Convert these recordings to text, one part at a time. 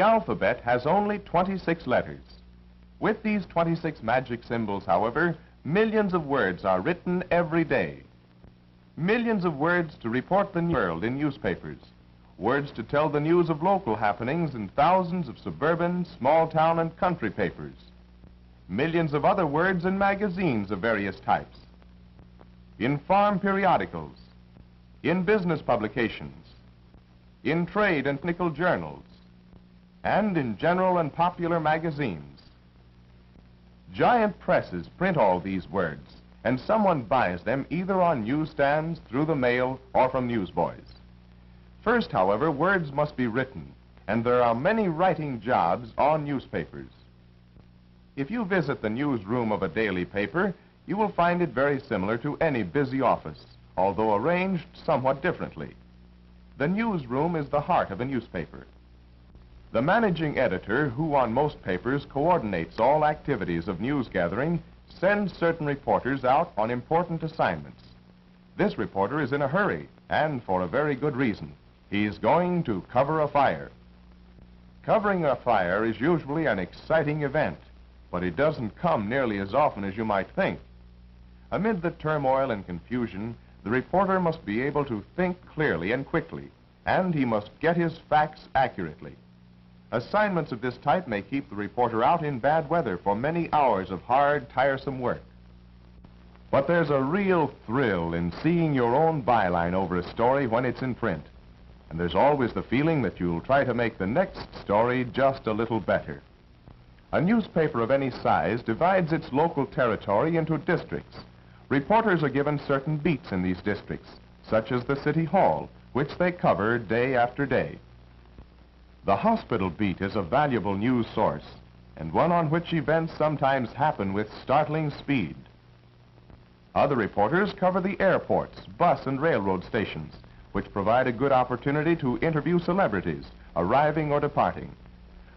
The alphabet has only 26 letters. With these 26 magic symbols, however, millions of words are written every day. Millions of words to report the world in newspapers. Words to tell the news of local happenings in thousands of suburban, small town, and country papers. Millions of other words in magazines of various types. In farm periodicals. In business publications. In trade and technical journals. And in general and popular magazines. Giant presses print all these words, and someone buys them either on newsstands, through the mail, or from newsboys. First, however, words must be written, and there are many writing jobs on newspapers. If you visit the newsroom of a daily paper, you will find it very similar to any busy office, although arranged somewhat differently. The newsroom is the heart of a newspaper. The managing editor, who on most papers coordinates all activities of news gathering, sends certain reporters out on important assignments. This reporter is in a hurry, and for a very good reason. He's going to cover a fire. Covering a fire is usually an exciting event, but it doesn't come nearly as often as you might think. Amid the turmoil and confusion, the reporter must be able to think clearly and quickly, and he must get his facts accurately. Assignments of this type may keep the reporter out in bad weather for many hours of hard, tiresome work. But there's a real thrill in seeing your own byline over a story when it's in print. And there's always the feeling that you'll try to make the next story just a little better. A newspaper of any size divides its local territory into districts. Reporters are given certain beats in these districts, such as the City Hall, which they cover day after day. The hospital beat is a valuable news source, and one on which events sometimes happen with startling speed. Other reporters cover the airports, bus and railroad stations, which provide a good opportunity to interview celebrities, arriving or departing.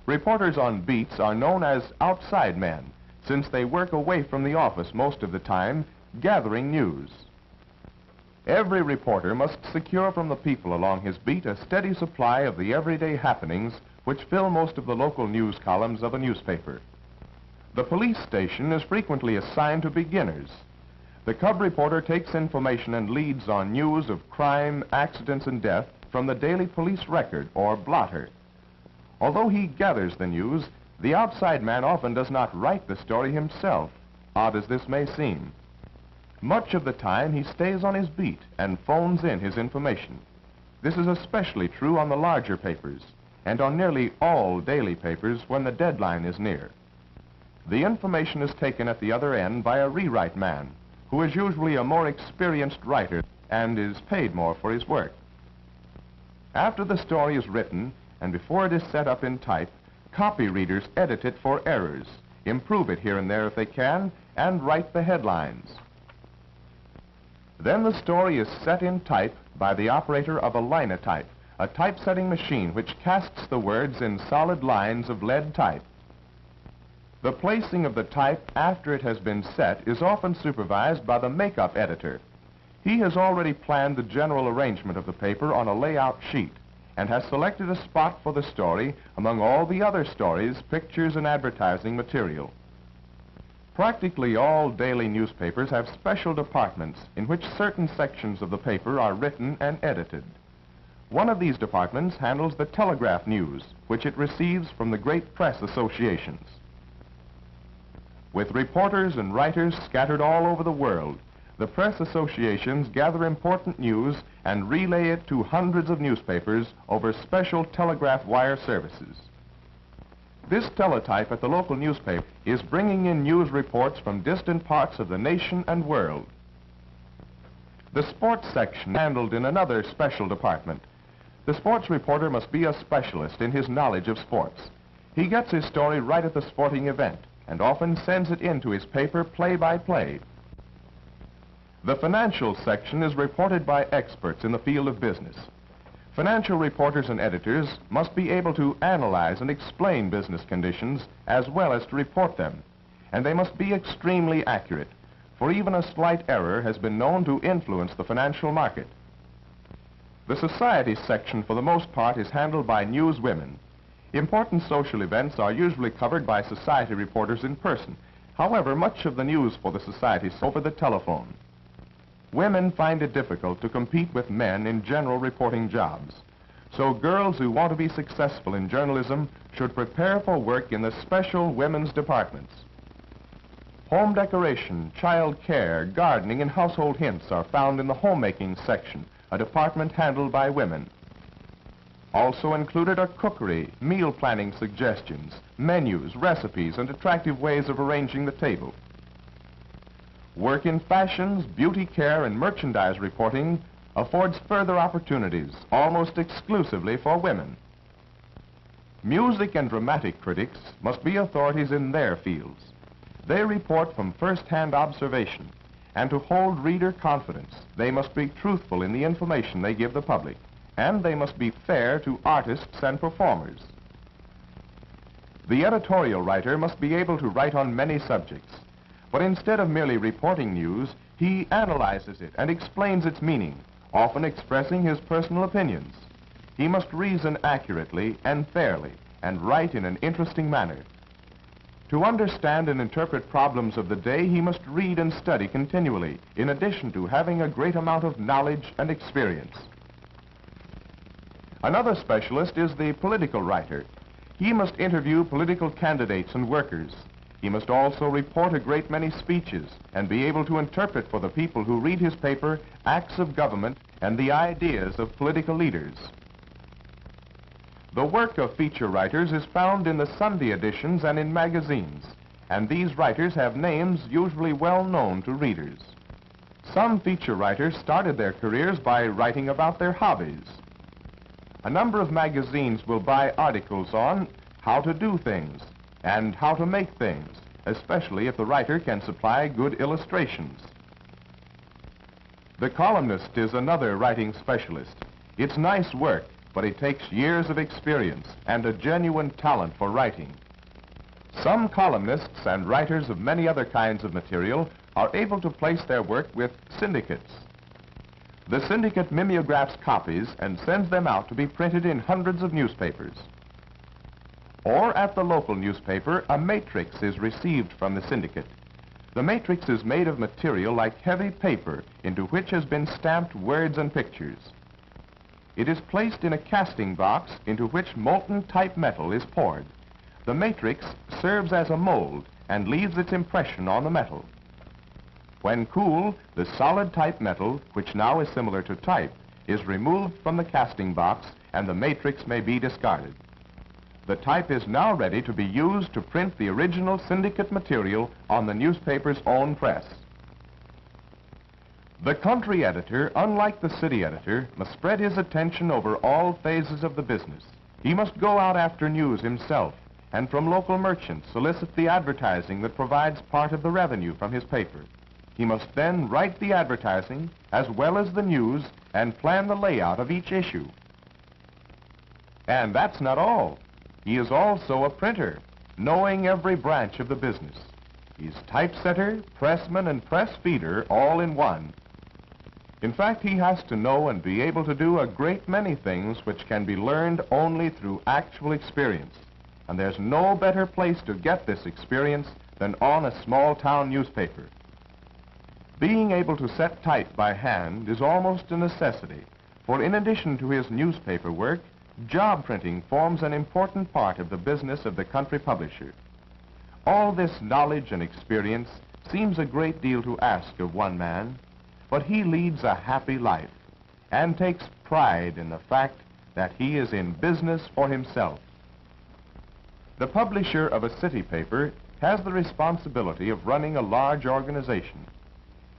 Reporters on beats are known as outside men, since they work away from the office most of the time, gathering news. Every reporter must secure from the people along his beat a steady supply of the everyday happenings which fill most of the local news columns of a newspaper. The police station is frequently assigned to beginners. The cub reporter takes information and leads on news of crime, accidents, and death from the daily police record, or blotter. Although he gathers the news, the outside man often does not write the story himself, odd as this may seem. Much of the time he stays on his beat and phones in his information. This is especially true on the larger papers, and on nearly all daily papers when the deadline is near. The information is taken at the other end by a rewrite man, who is usually a more experienced writer and is paid more for his work. After the story is written, and before it is set up in type, copy readers edit it for errors, improve it here and there if they can, and write the headlines. Then the story is set in type by the operator of a linotype, a typesetting machine which casts the words in solid lines of lead type. The placing of the type after it has been set is often supervised by the makeup editor. He has already planned the general arrangement of the paper on a layout sheet and has selected a spot for the story among all the other stories, pictures, and advertising material. Practically all daily newspapers have special departments in which certain sections of the paper are written and edited. One of these departments handles the telegraph news, which it receives from the great press associations. With reporters and writers scattered all over the world, the press associations gather important news and relay it to hundreds of newspapers over special telegraph wire services. This teletype at the local newspaper is bringing in news reports from distant parts of the nation and world. The sports section handled in another special department. The sports reporter must be a specialist in his knowledge of sports. He gets his story right at the sporting event and often sends it into his paper play by play. The financial section is reported by experts in the field of business. Financial reporters and editors must be able to analyze and explain business conditions as well as to report them, and they must be extremely accurate, for even a slight error has been known to influence the financial market. The society section, for the most part, is handled by newswomen. Important social events are usually covered by society reporters in person. However, much of the news for the society is over the telephone. Women find it difficult to compete with men in general reporting jobs. So girls who want to be successful in journalism should prepare for work in the special women's departments. Home decoration, child care, gardening, and household hints are found in the homemaking section, a department handled by women. Also included are cookery, meal planning suggestions, menus, recipes, and attractive ways of arranging the table. Work in fashions, beauty care, and merchandise reporting affords further opportunities, almost exclusively for women. Music and dramatic critics must be authorities in their fields. They report from first-hand observation, and to hold reader confidence, they must be truthful in the information they give the public, and they must be fair to artists and performers. The editorial writer must be able to write on many subjects, but instead of merely reporting news, he analyzes it and explains its meaning, often expressing his personal opinions. He must reason accurately and fairly, and write in an interesting manner. To understand and interpret problems of the day, he must read and study continually, in addition to having a great amount of knowledge and experience. Another specialist is the political writer. He must interview political candidates and workers. He must also report a great many speeches and be able to interpret for the people who read his paper acts of government and the ideas of political leaders. The work of feature writers is found in the Sunday editions and in magazines, and these writers have names usually well known to readers. Some feature writers started their careers by writing about their hobbies. A number of magazines will buy articles on how to do things and how to make things, especially if the writer can supply good illustrations. The columnist is another writing specialist. It's nice work, but it takes years of experience and a genuine talent for writing. Some columnists and writers of many other kinds of material are able to place their work with syndicates. The syndicate mimeographs copies and sends them out to be printed in hundreds of newspapers. Or at the local newspaper, a matrix is received from the syndicate. The matrix is made of material like heavy paper into which has been stamped words and pictures. It is placed in a casting box into which molten type metal is poured. The matrix serves as a mold and leaves its impression on the metal. When cool, the solid type metal, which now is similar to type, is removed from the casting box and the matrix may be discarded. The type is now ready to be used to print the original syndicate material on the newspaper's own press. The country editor, unlike the city editor, must spread his attention over all phases of the business. He must go out after news himself and from local merchants solicit the advertising that provides part of the revenue from his paper. He must then write the advertising as well as the news and plan the layout of each issue. And that's not all. He is also a printer, knowing every branch of the business. He's typesetter, pressman, and press feeder all in one. In fact, he has to know and be able to do a great many things which can be learned only through actual experience. And there's no better place to get this experience than on a small town newspaper. Being able to set type by hand is almost a necessity, for in addition to his newspaper work, job printing forms an important part of the business of the country publisher. All this knowledge and experience seems a great deal to ask of one man, but he leads a happy life and takes pride in the fact that he is in business for himself. The publisher of a city paper has the responsibility of running a large organization.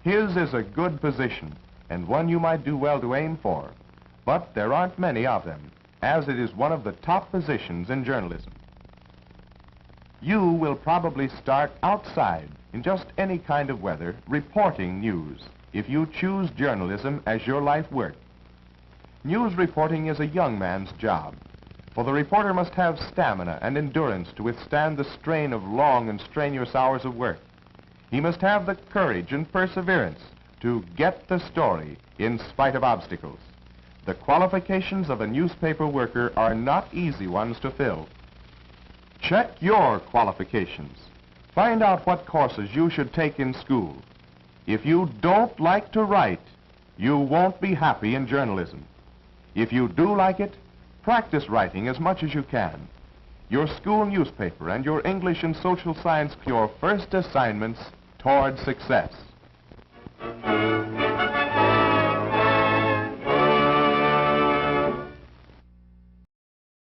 His is a good position and one you might do well to aim for, but there aren't many of them, as it is one of the top positions in journalism. You will probably start outside in just any kind of weather reporting news if you choose journalism as your life work. News reporting is a young man's job, for the reporter must have stamina and endurance to withstand the strain of long and strenuous hours of work. He must have the courage and perseverance to get the story in spite of obstacles. The qualifications of a newspaper worker are not easy ones to fill, Check your qualifications. Find out what courses you should take in school. If you don't like to write, you won't be happy in journalism. If you do like it, practice writing as much as you can. Your school newspaper and your English and social science, your first assignments toward success.